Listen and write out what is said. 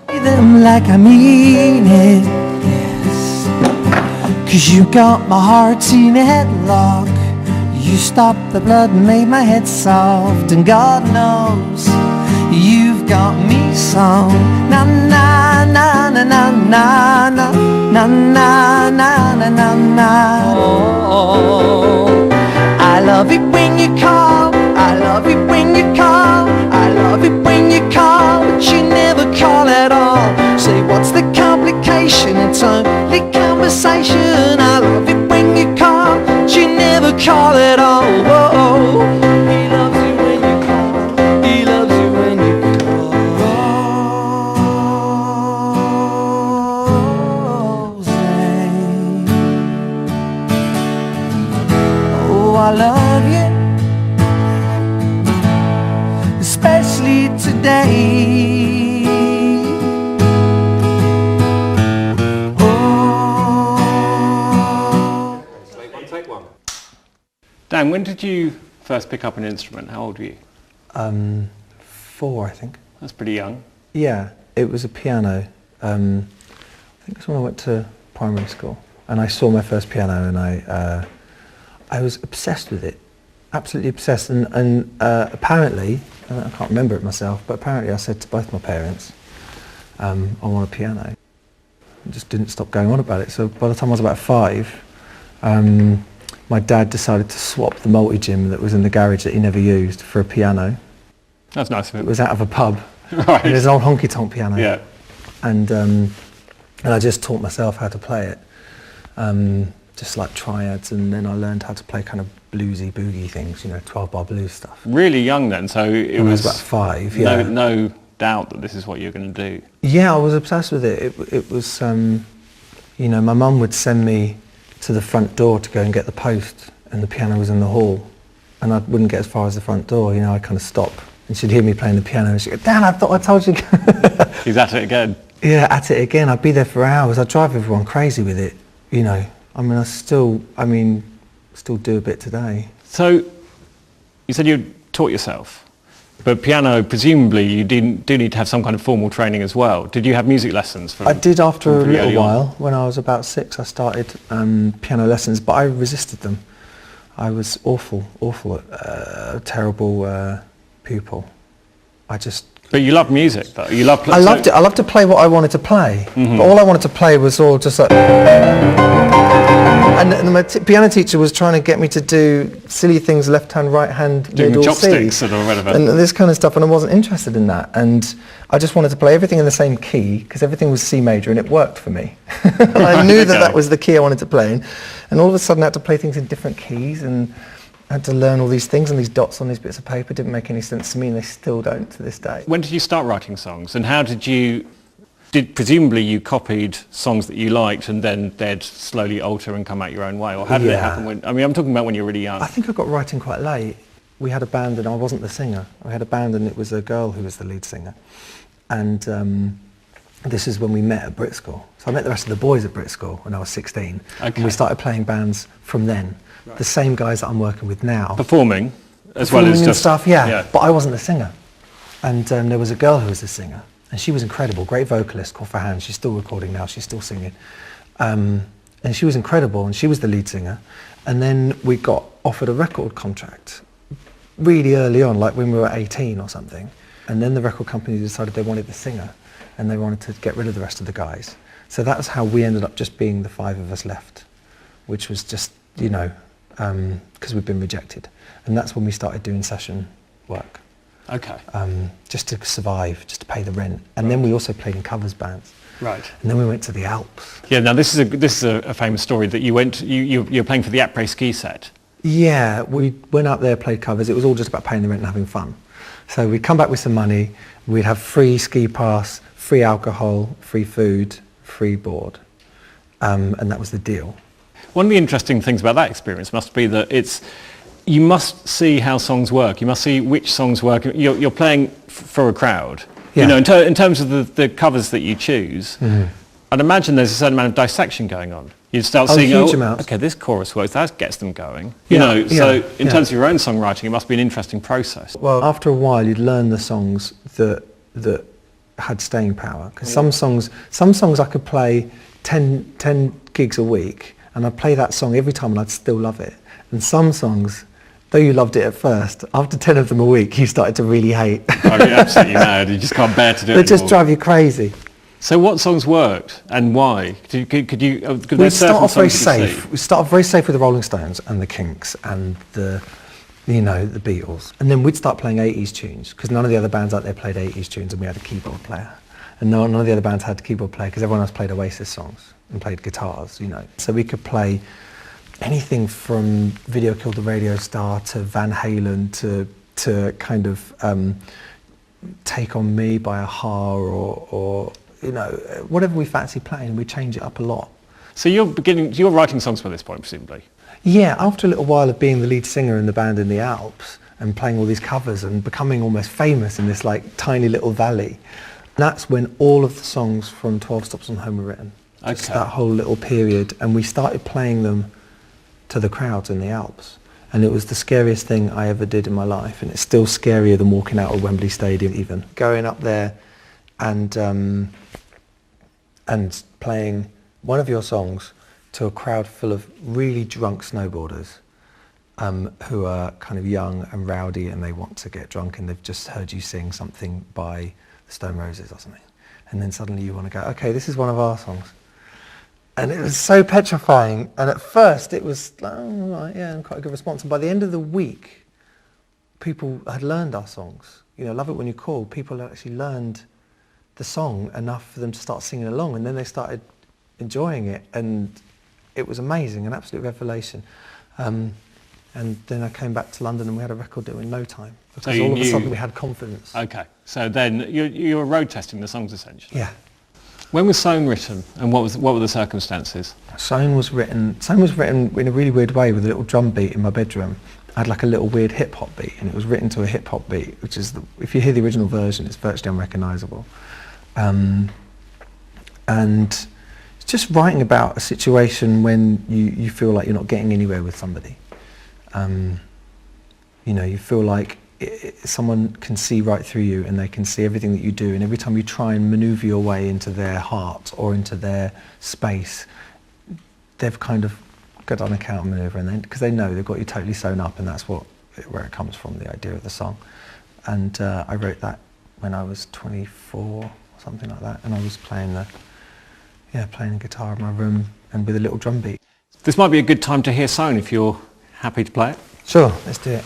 Them like I mean it, yes. 'Cause you got my heart in a headlock. You stopped the blood and made my head soft. And God knows you've got me so. Na na na na na na na na na na na na na. Oh, I love it when you call. I love it when you call. I love it when you call, but you never call at all. Say what's the complication? It's only conversation. I love it when you call, but you never call at all. Whoa, he loves you when you call. He loves you when you call. Roseanne. Oh, I love you, especially today. Take one. Dan, when did you first pick up an instrument? How old were you? 4, I think. That's pretty young. Yeah, it was a piano. I think it's when I went to primary school, and I saw my first piano, and I was obsessed with it, absolutely obsessed. And apparently, I can't remember it myself, but apparently I said to both my parents, I want a piano. I just didn't stop going on about it. So by the time I was about 5, my dad decided to swap the multi-gym that was in the garage that he never used for a piano. That's nice of him. It was out of a pub. Right. It was an old honky-tonk piano. Yeah. And I just taught myself how to play it, just like triads, and then I learned how to play kind of bluesy, boogie things, 12-bar blues stuff. Really young then, so it When was I was about 5, yeah. No doubt that this is what you're going to do. Yeah, I was obsessed with it. It was, my mum would send me to the front door to go and get the post, and the piano was in the hall, and I wouldn't get as far as the front door. I'd kind of stop, and she'd hear me playing the piano, and she'd go, "Dan, I thought I told you." He's at it again. Yeah, at it again. I'd be there for hours. I'd drive everyone crazy with it. I still do a bit today. So, you said you taught yourself, but piano, presumably, you do need to have some kind of formal training as well. Did you have music lessons? I did after a little while. When I was about 6, I started piano lessons, but I resisted them. I was awful, terrible pupil. But you love music, though. You love. I loved it. I loved to play what I wanted to play. Mm-hmm. But all I wanted to play was all just like. And my piano teacher was trying to get me to do silly things, left hand, right hand, doing middle, chopsticks C, or whatever, and this kind of stuff. And I wasn't interested in that. And I just wanted to play everything in the same key because everything was C major, and it worked for me. I knew that was the key I wanted to play in. And all of a sudden, I had to play things in different keys, and I had to learn all these things, and these dots on these bits of paper didn't make any sense to me, and they still don't to this day. When did you start writing songs, and how did you? Presumably you copied songs that you liked, and then they'd slowly alter and come out your own way, or how did it happen? I'm talking about when you were really young. I think I got writing quite late. We had a band, and I wasn't the singer. We had a band, and it was a girl who was the lead singer, and this is when we met at Brit School. So I met the rest of the boys at Brit School when I was 16, and we started playing bands from then. Right. The same guys that I'm working with now. Performing as well as just stuff, yeah. But I wasn't the singer, and there was a girl who was the singer, and she was incredible, great vocalist called Farhan. She's still recording now. She's still singing, and she was incredible, and she was the lead singer. And then we got offered a record contract really early on, like when we were 18 or something. And then the record company decided they wanted the singer, and they wanted to get rid of the rest of the guys. So that's how we ended up just being the 5 of us left, which was just, because we'd been rejected. And that's when we started doing session work. Okay. Just to survive, just to pay the rent. And then we also played in covers bands. Right. And then we went to the Alps. Yeah, now this is a famous story that you're playing for the après-ski set. Yeah, we went up there, played covers. It was all just about paying the rent and having fun. So we'd come back with some money, we'd have free ski pass, free alcohol, free food, free board. And that was the deal. One of the interesting things about that experience must be that you must see how songs work. You must see which songs work. You're playing for a crowd. Yeah. In terms of the covers that you choose, I'd imagine there's a certain amount of dissection going on. You'd start seeing, okay, this chorus works, that gets them going. So in terms of your own songwriting, it must be an interesting process. Well, after a while, you'd learn the songs that had staying power, because some songs I could play 10 gigs a week, and I'd play that song every time and I'd still love it. And some songs, though you loved it at first, after 10 of them a week, you started to really hate. Oh, you're absolutely mad. You just can't bear to do it They just anymore. drive you crazy. So what songs worked and why? Could you We start off very safe. We start off very safe with the Rolling Stones and the Kinks and the Beatles. And then we'd start playing 80s tunes, because none of the other bands out there played 80s tunes, and we had a keyboard player. And none of the other bands had a keyboard player, because everyone else played Oasis songs and played guitars, So we could play anything from Video Killed the Radio Star to Van Halen to kind of Take On Me by a-ha or whatever we fancy playing, we change it up a lot. So you're writing songs by this point, presumably? Yeah, after a little while of being the lead singer in the band in the Alps and playing all these covers and becoming almost famous in this like tiny little valley, that's when all of the songs from 12 Stops on Home were written. Okay. Just that whole little period, and we started playing them to the crowds in the Alps. And it was the scariest thing I ever did in my life, and it's still scarier than walking out of Wembley Stadium even. Going up there and playing one of your songs to a crowd full of really drunk snowboarders who are kind of young and rowdy, and they want to get drunk, and they've just heard you sing something by the Stone Roses or something. And then suddenly you want to go, okay, this is one of our songs. And it was so petrifying. And at first it was like, oh, right, yeah, quite a good response. And by the end of the week, people had learned our songs. Love It When You Call. People had actually learned the song enough for them to start singing along. And then they started enjoying it. And it was amazing, an absolute revelation. And then I came back to London and we had a record deal in no time. Because all of a sudden we had confidence. Okay, so then you were road testing the songs essentially. Yeah. When was Sown written, and what were the circumstances? Sown was written in a really weird way with a little drum beat in my bedroom. I had like a little weird hip hop beat, and it was written to a hip hop beat, which is, if you hear the original version, it's virtually unrecognisable. And it's just writing about a situation when you feel like you're not getting anywhere with somebody. You feel like someone can see right through you, and they can see everything that you do, and every time you try and manoeuvre your way into their heart or into their space, they've kind of got on a counter manoeuvre, and because they know they've got you totally sewn up, and that's where it comes from, the idea of the song. And I wrote that when I was 24 or something like that, and I was playing guitar in my room and with a little drum beat. This might be a good time to hear Sown if you're happy to play it. Sure, let's do it.